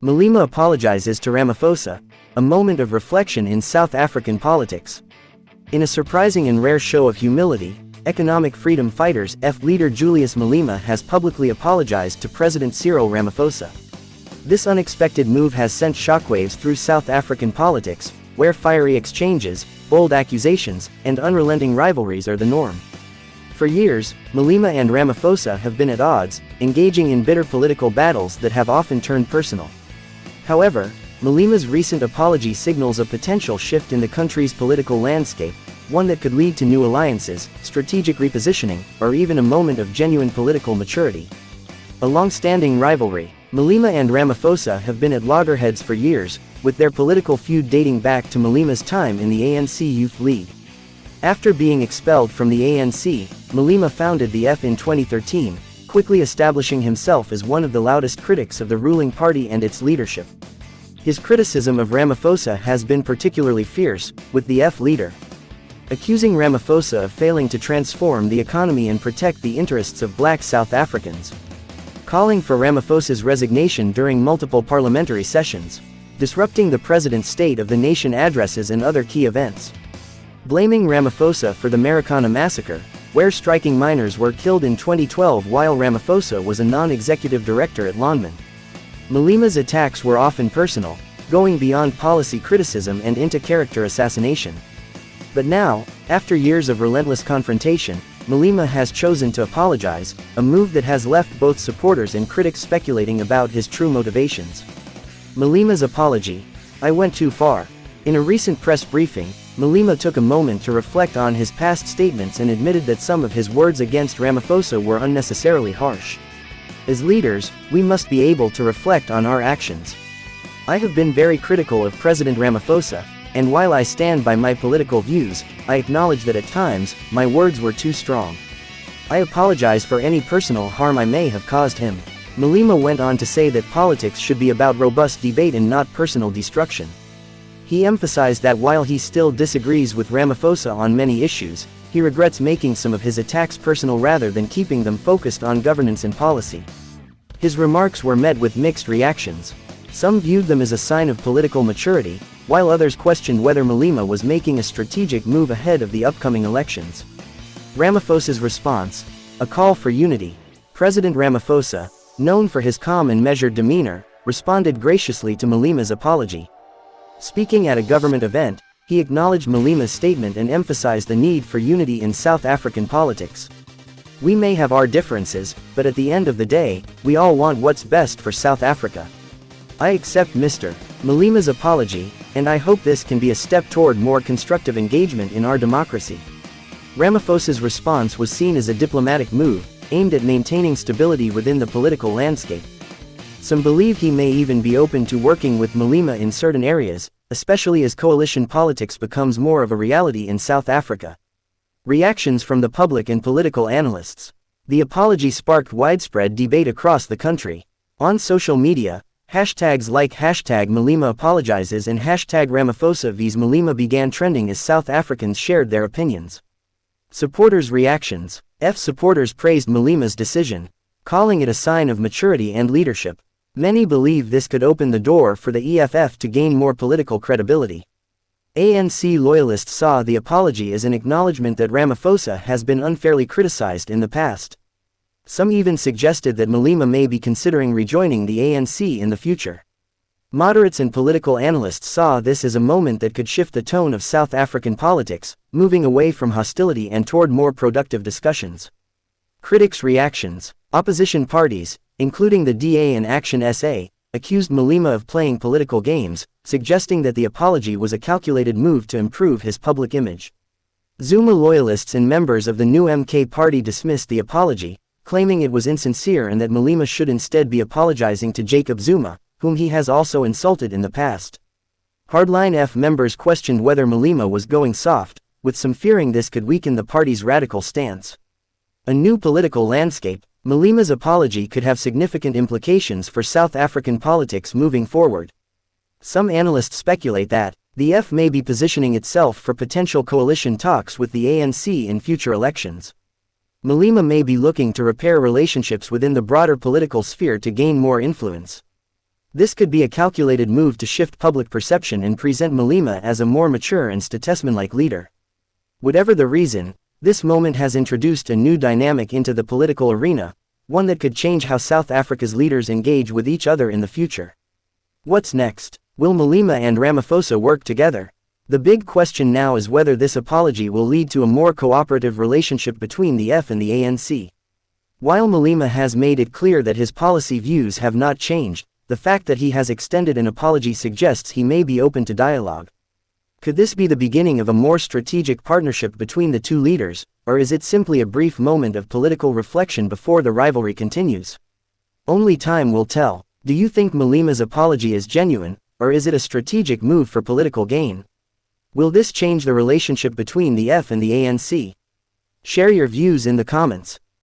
Malema apologizes to Ramaphosa, a moment of reflection in South African politics. In a surprising and rare show of humility, economic freedom fighters leader Julius Malema has publicly apologized to President Cyril Ramaphosa. This unexpected move has sent shockwaves through South African politics, where fiery exchanges, bold accusations, and unrelenting rivalries are the norm. For years, Malema and Ramaphosa have been at odds, engaging in bitter political battles that have often turned personal. However, Malema's recent apology signals a potential shift in the country's political landscape, one that could lead to new alliances, strategic repositioning, or even a moment of genuine political maturity. A long-standing rivalry, Malema and Ramaphosa have been at loggerheads for years, with their political feud dating back to Malema's time in the ANC Youth League. After being expelled from the ANC, Malema founded the in 2013, quickly establishing himself as one of the loudest critics of the ruling party and its leadership. His criticism of Ramaphosa has been particularly fierce, with the leader accusing Ramaphosa of failing to transform the economy and protect the interests of black South Africans, calling for Ramaphosa's resignation during multiple parliamentary sessions, disrupting the president's State of the Nation addresses and other key events, blaming Ramaphosa for the Marikana massacre, where striking miners were killed in 2012 while Ramaphosa was a non-executive director at Lonmin. Malema's attacks were often personal, going beyond policy criticism and into character assassination. But now, after years of relentless confrontation, Malema has chosen to apologize, a move that has left both supporters and critics speculating about his true motivations. Malema's apology: "I went too far." In a recent press briefing, Malema took a moment to reflect on his past statements and admitted that some of his words against Ramaphosa were unnecessarily harsh. As leaders, we must be able to reflect on our actions. "I have been very critical of President Ramaphosa, and while I stand by my political views, I acknowledge that at times, my words were too strong. I apologize for any personal harm I may have caused him." Malema went on to say that politics should be about robust debate and not personal destruction. He emphasized that while he still disagrees with Ramaphosa on many issues, he regrets making some of his attacks personal rather than keeping them focused on governance and policy. His remarks were met with mixed reactions. Some viewed them as a sign of political maturity, while others questioned whether Malema was making a strategic move ahead of the upcoming elections. Ramaphosa's response: a call for unity. President Ramaphosa, known for his calm and measured demeanor, responded graciously to Malema's apology. Speaking at a government event, he acknowledged Malema's statement and emphasized the need for unity in South African politics. "We may have our differences, but at the end of the day, we all want what's best for South Africa. I accept Mr. Malema's apology, and I hope this can be a step toward more constructive engagement in our democracy." Ramaphosa's response was seen as a diplomatic move, aimed at maintaining stability within the political landscape. Some believe he may even be open to working with Malema in certain areas, especially as coalition politics becomes more of a reality in South Africa. Reactions from the public and political analysts. The apology sparked widespread debate across the country. On social media, hashtags like #Malema apologizes and #Ramaphosa vs Malema began trending as South Africans shared their opinions. Supporters' reactions. Supporters praised Malema's decision, calling it a sign of maturity and leadership. Many believe this could open the door for the EFF to gain more political credibility. ANC loyalists saw the apology as an acknowledgement that Ramaphosa has been unfairly criticized in the past. Some even suggested that Malema may be considering rejoining the ANC in the future. Moderates and political analysts saw this as a moment that could shift the tone of South African politics, moving away from hostility and toward more productive discussions. Critics' reactions. Opposition parties, including the DA and Action SA, accused Malema of playing political games, suggesting that the apology was a calculated move to improve his public image. Zuma loyalists and members of the new MK party dismissed the apology, claiming it was insincere and that Malema should instead be apologizing to Jacob Zuma, whom he has also insulted in the past. Hardline members questioned whether Malema was going soft, with some fearing this could weaken the party's radical stance. A new political landscape. Malema's apology could have significant implications for South African politics moving forward. Some analysts speculate that the may be positioning itself for potential coalition talks with the ANC in future elections. Malema may be looking to repair relationships within the broader political sphere to gain more influence. This could be a calculated move to shift public perception and present Malema as a more mature and statesmanlike leader. Whatever the reason, this moment has introduced a new dynamic into the political arena, one that could change how South Africa's leaders engage with each other in the future. What's next? Will Malema and Ramaphosa work together? The big question now is whether this apology will lead to a more cooperative relationship between the F and the ANC. While Malema has made it clear that his policy views have not changed, the fact that he has extended an apology suggests he may be open to dialogue. Could this be the beginning of a more strategic partnership between the two leaders, or is it simply a brief moment of political reflection before the rivalry continues? Only time will tell. Do you think Malema's apology is genuine, or is it a strategic move for political gain? Will this change the relationship between the F and the ANC? Share your views in the comments.